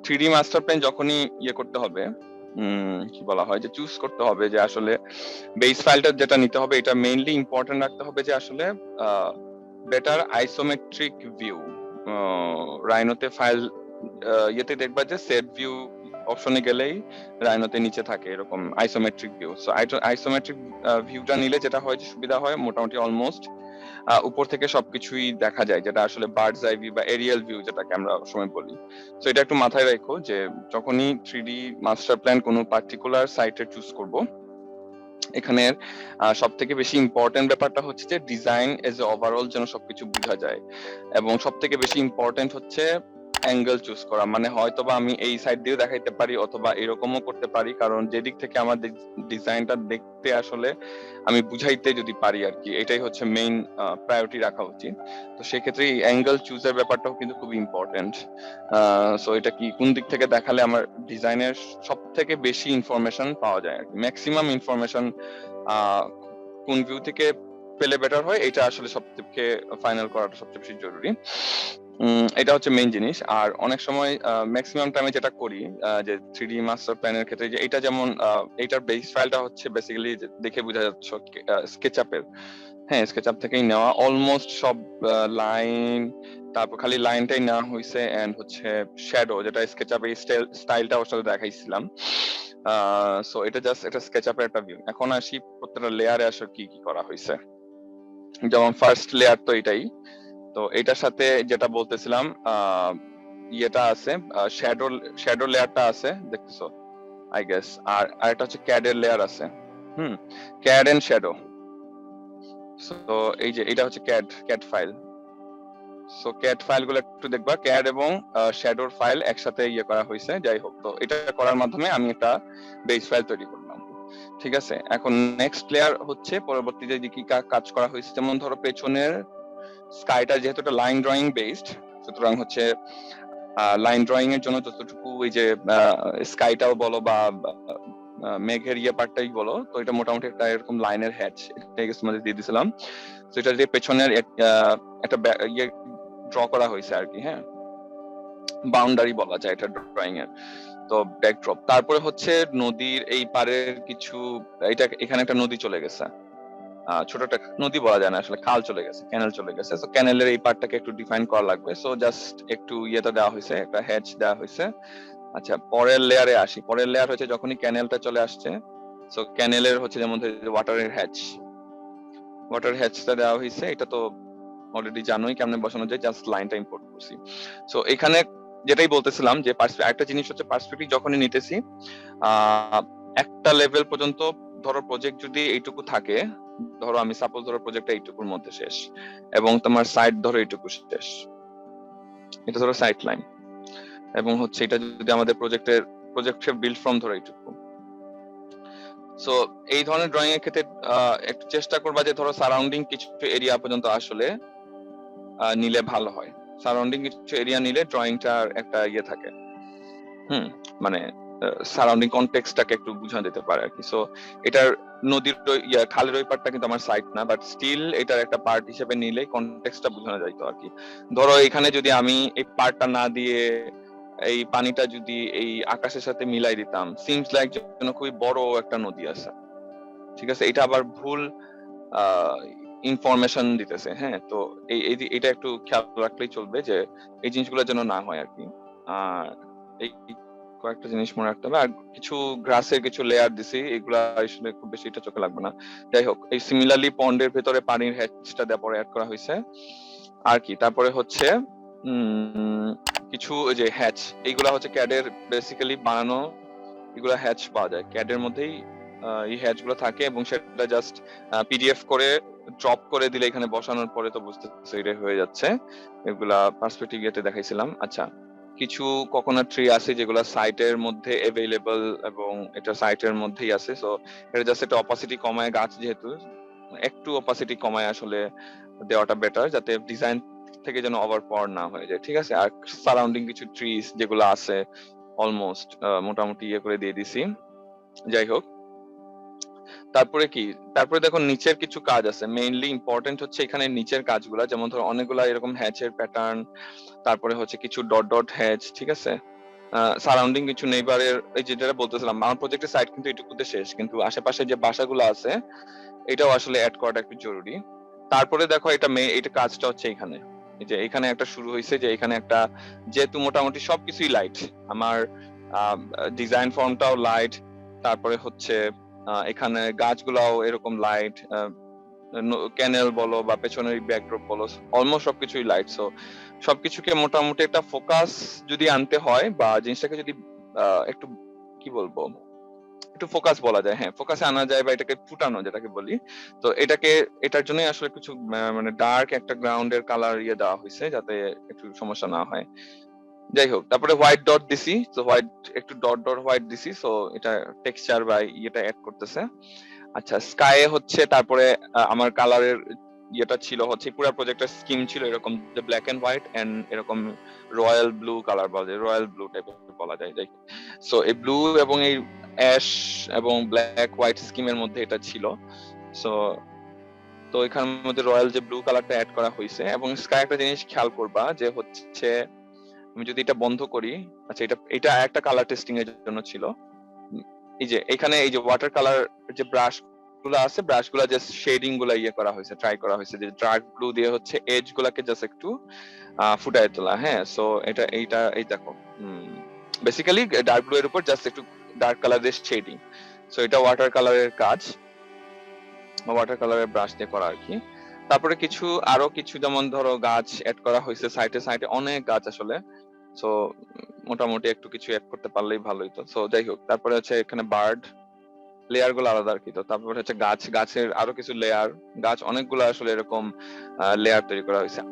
3D master plan যখনই ইয়ে করতে হবে, কি বলা হয়, যে চুজ করতে হবে যে আসলে বেস ফাইলটা যেটা নিতে হবে, এটা মেইনলি ইম্পর্টেন্ট রাখতে হবে যে আসলে বেটার আইসোমেট্রিক ভিউ। রাইনোতে ফাইল ইয়েতে দেখবা যে সেট ভিউ অপশনে গেলেই রাইনোতে নিচে থাকে এরকম আইসোমেট্রিক ভিউ। সো আইসোমেট্রিক ভিউটা নিলে যেটা হয় যে সুবিধা হয়, মোটামুটি অলমোস্ট উপর থেকে সবকিছুই দেখা যায়, যেটা আসলে বার্ডস আই ভিউ বা এরিয়াল ভিউ যেটাকে আমরা সময় বলি। তো এটা একটু মাথায় রাখো যে যখনই 3D মাস্টার প্ল্যান কোনো পার্টিকুলার সাইটে চুজ করব, এখানে সব থেকে বেশি ইম্পর্টেন্ট ব্যাপারটা হচ্ছে যে ডিজাইন এজ এ ওভারঅল যেন সবকিছু বোঝা যায়। এবং সব থেকে বেশি ইম্পর্টেন্ট হচ্ছে অ্যাঙ্গেল চুজ করা, মানে হয়তোবা আমি এই সাইড দিয়েও দেখাইতে পারি অথবা এরকমও করতে পারি, কারণ যেদিক থেকে আমার ডিজাইনটা দেখতে আসলে আমি বুঝাইতে যদি পারি আর কি, এটাই হচ্ছে মেইন প্রায়োরিটি রাখা উচিত। তো সেক্ষেত্রে এই অ্যাঙ্গেল চুজের ব্যাপারটাও কিন্তু খুব ইম্পর্টেন্ট। সো এটা কি কোন দিক থেকে দেখালে আমার ডিজাইনের সব থেকে বেশি ইনফরমেশন পাওয়া যায় আর কি, ম্যাক্সিমাম ইনফরমেশন কোন ভিউ থেকে পেলে বেটার হয়, এটা আসলে সব থেকে ফাইনাল করাটা সবচেয়ে বেশি জরুরি। এটা হচ্ছে মেইন জিনিস। আর অনেক সময় ম্যাক্সিমাম টাইমে যেটা করি যে 3D মাস্টার প্ল্যানের ক্ষেত্রে, যে এটা যেমন এইটার বেস ফাইলটা হচ্ছে বেসিক্যালি দেখে বোঝা যাচ্ছে স্কেচআপের, হ্যাঁ স্কেচআপ থেকেই নেওয়া অলমোস্ট সব লাইন, তারপর খালি লাইনটাই নেওয়া হয়েছে, এন্ড হচ্ছে শ্যাডো, যেটা স্কেচআপে স্টাইলটা ওর সাথে দেখাইছিলাম। সো এটা জাস্ট এটা স্কেচআপের একটা ভিউ। এখন আসি প্রত্যেকটা লেয়ারে আসলে কি কি করা হয়েছে। যেমন ফার্স্ট লেয়ার তো এটাই, তো এটার সাথে যেটা বলতেছিলাম ইয়েটা আছে, শ্যাডো শ্যাডো লেয়ারটা আছে দেখতেছো আই গেস, আর একটা হচ্ছে ক্যাড এর লেয়ার আছে, ক্যাড এন্ড শ্যাডো। সো এই যে এটা হচ্ছে ক্যাড ফাইল। সো ক্যাড ফাইলগুলো একটু দেখবা, ক্যাড এবং শ্যাডোর ফাইল একসাথে ইয়ে করা হয়েছে। যাই হোক, তো এটা করার মাধ্যমে আমি একটা বেস ফাইল তৈরি করলাম, ঠিক আছে। এখন নেক্সট লেয়ার হচ্ছে পরবর্তীতে যে কি কাজ করা হয়েছে, যেমন ধরো পেছনের স্কাইটা যেহেতু একটা লাইন ড্রয়িং বেসড, সুতরাং হচ্ছে লাইন ড্রয়িং এর জন্য যতটুকু এই যে স্কাইটাও বলো বা মেঘের ইয়ে পার্টটাই বলো, তো এটা মোটামুটি একটা এরকম লাইনের হ্যাচ তোমাদের দিয়ে দিয়েছিলাম। তো এটা যে পেছনের একটা ইয়ে ড্র করা হয়েছে আর কি, হ্যাঁ বাউন্ডারি বলা যায় এটা ড্রয়িং এর। তো ব্যাকড্রপ, তারপরে হচ্ছে নদীর এই পারের কিছু, এটা এখানে একটা নদী চলে গেছে, ছোট একটা নদী বলা যায় না আসলে, খাল চলে গেছে, ক্যানেল চলে গেছে। সো ক্যানেলের এই পার্টটাকে একটু ডিফাইন করা লাগবে। সো জাস্ট একটু ইয়েটা দেওয়া হয়েছে, একটা হ্যাচ দেওয়া হয়েছে। আচ্ছা পরের লেয়ারে আসি। পরের লেয়ার হচ্ছে যখনই ক্যানেলটা চলে আসছে, সো ক্যানেলের হচ্ছে যেমন ওয়াটারের হ্যাচ, ওয়াটার হ্যাচটা দেওয়া হয়েছে। এটা তো অলরেডি জানোই কেমনে বসানো যায়, জাস্ট লাইনটা ইম্পোর্ট করছি। সো এখানে যেটাই বলতেছিলাম যে একটা জিনিস হচ্ছে পার্সপেক্টিভ যখনই নিতেছি, একটা লেভেল পর্যন্ত ধরো প্রজেক্ট যদি এইটুকু থাকে, ধরো আমি সাপোজ ধরো প্রজেক্টটা এইটুকুর মধ্যে শেষ, এবং তোমার সাইড ধরো এইটুকু শেষ, এটা ধরো সাইড লাইন, এবং হচ্ছে এটা যদি আমাদের প্রজেক্টের বিল্ড ফ্রম ধরো এইটুকু। সো এই ধরনের ড্রয়িং এর ক্ষেত্রে একটু চেষ্টা করবা যে ধরো সারাউন্ডিং কিছু এরিয়া পর্যন্ত আসলে নিলে ভালো হয়। সারাউন্ডিং কিছু এরিয়া নিলে ড্রয়িংটার একটা ইয়ে থাকে, মানে সারাউন্ডিং কনটেক্সটটাকে একটু বোঝানো যেতে পারে আর কি। সো এটার নদীর খালের ওই পার্টটা কিন্তু আমার সাইট না, বাট স্টিল এটার একটা পার্ট হিসেবে নিলে কনটেক্সটটা বোঝানো যাইতো আর কি। ধরো এখানে যদি আমি এই পার্টটা না দিয়ে এই পানিটা যদি এই আকাশের সাথে মিলাই দিতাম, সিমস লাইক যেন খুবই বড় একটা নদী আছে, ঠিক আছে, এটা আবার ভুল ইনফরমেশন দিতেছে, হ্যাঁ। তো এটা একটু খেয়াল রাখলেই চলবে যে এই জিনিসগুলো যেন না হয় আর কি। আর এই কয়েকটা জিনিস মনে রাখতে হবে। আর কিছু গ্রাসের কিছু লেয়ার দিছি, এগুলা আসলে খুব বেশি এটা চোখে লাগবে না। যাই হোক, এই সিমিলারলি পন্ডের ভেতরে পানির হ্যাচটা দেওয়ার পরে অ্যাড করা হয়েছে আর কি। তারপরে হচ্ছে কিছু ওই যে হ্যাচ, এইগুলা হচ্ছে ক্যাডের বেসিক্যালি বানানো, এগুলা হ্যাচ পাওয়া যায় ক্যাডের মধ্যেই, এই হ্যাচ গুলো থাকে, এবং সেটা জাস্ট পিডিএফ করে ড্রপ করে দিলে এখানে বসানোর পরে তো বুঝতেছে এটা হয়ে যাচ্ছে। এগুলা পার্সপেক্টিভ ইয়েতে দেখাইছিলাম। আচ্ছা, কিছু কোকোনাট ট্রি আছে যেগুলো সাইটের মধ্যে অ্যাভেলেবল, এবং এটা সাইটের মধ্যেই আছে। সো এটা জাস্ট একটা অপাসিটি কমায়, গাছ যেহেতু একটু অপাসিটি কমায় আসলে দেওয়াটা বেটার, যাতে ডিজাইন থেকে যেন ওভার পাওয়ার না হয়ে যায়, ঠিক আছে। আর সারাউন্ডিং কিছু ট্রিজ যেগুলো আছে অলমোস্ট মোটামুটি ইয়ে করে দিয়ে দিছি। যাই হোক, তারপরে কি, তারপরে দেখো নিচের কিছু কাজ আছে, মেইনলি ইম্পর্টেন্ট হচ্ছে এখানে নিচের কাজগুলা। যেমন ধরো অনেকগুলা এরকম হ্যাচের প্যাটার্ন, তারপরে হচ্ছে কিছু ডট ডট হ্যাচ, ঠিক আছে, সারাউন্ডিং কিছু নেইবারের, এই যেটা বলতেছিলাম আমার প্রজেক্টের সাইট কিন্তু এটুকুতে শেষ, কিন্তু আশেপাশে যে বাসাগুলো আছে এটাও আসলে অ্যাড করাটা একটু জরুরি। তারপরে দেখো এটা কাজটা হচ্ছে এখানে, এই যে এখানে একটা শুরু হয়েছে, যে এখানে একটা যেহেতু মোটামুটি সবকিছুই লাইট, আমার ডিজাইন ফর্মটাও লাইট, তারপরে হচ্ছে এখানে গাছগুলাও এরকম লাইট, ক্যানেল বলো বা পেছনের ব্যাকড্রপ বলো, অলমোস্ট সবকিছুই লাইট। সো সবকিছুকে মোটামুটি একটা ফোকাস যদি আনতে হয়, বা জিনিসটাকে যদি একটু কি বলবো, একটু ফোকাস বলা যায়, হ্যাঁ ফোকাসে আনা যায় বা এটাকে ফুটানো যেটাকে বলি, তো এটার জন্যই আসলে কিছু মানে ডার্ক একটা গ্রাউন্ডের কালার দেওয়া হয়েছে যাতে একটু সমস্যা না হয়। যাই হোক, তারপরে হোয়াইট ডট দিছি, তো হোয়াইট একটু ডট ডট হোয়াইট দিছি, সো এটা টেক্সচার বা ইয়েটা অ্যাড করতেছে। আচ্ছা, স্কাই হচ্ছে তারপরে আমার কালারের ছিল হচ্ছে পুরো প্রজেক্টের স্কিম ছিল এরকম যে ব্ল্যাক এন্ড হোয়াইট এন্ড এরকম রয়্যাল ব্লু কালার বলা যায়, রয়্যাল ব্লু টাইপের বলা যায়। যাই, সো এই ব্লু এবং এই অ্যাশ এবং ব্ল্যাক হোয়াইট স্কিমের মধ্যে এটা ছিল। সো তো এখানের মধ্যে রয়্যাল যে ব্লু কালারটা অ্যাড করা হয়েছে। এবং স্কাই একটা জিনিস খেয়াল করবা যে হচ্ছে আমি যদি এটা বন্ধ করি, আচ্ছা এটা এটা একটা কালার টেস্টিং এর জন্য ছিল। এই যে এখানে এই যে ওয়াটার কালার যে ব্রাশ গুলো আছে, ব্রাশ গুলা জাস্ট শেডিং গুলা করা হয়েছে, ট্রাই করা হয়েছে যে ডার্ক ব্লু দিয়ে হচ্ছে এজ গুলাকে জাস্ট একটু ফুটায় তোলা। হ্যাঁ, সো এইটা এই দেখো বেসিক্যালি ডার্ক ব্লু এর উপর জাস্ট একটু ডার্ক কালারের শেডিং। সো এটা ওয়াটার কালারের কাজ, ওয়াটার কালারের ব্রাশ দিয়ে করা আর কি। তারপরে আরো কিছু যেমন ধরো গাছ অ্যাড করা হয়েছে সাইডে সাইডে, অনেক গাছ আসলে। সো মোটামুটি একটু কিছু অ্যাড করতে পারলেই ভালোই তো। সো যাই হোক, তারপরে হচ্ছে এখানে বার্ড লেয়ার গুলো আলাদা আর কি। তো তারপর হচ্ছে গাছের আরো কিছু লেয়ার, গাছ অনেকগুলো আসলে এরকম লেয়ার তৈরি করা হয়েছে।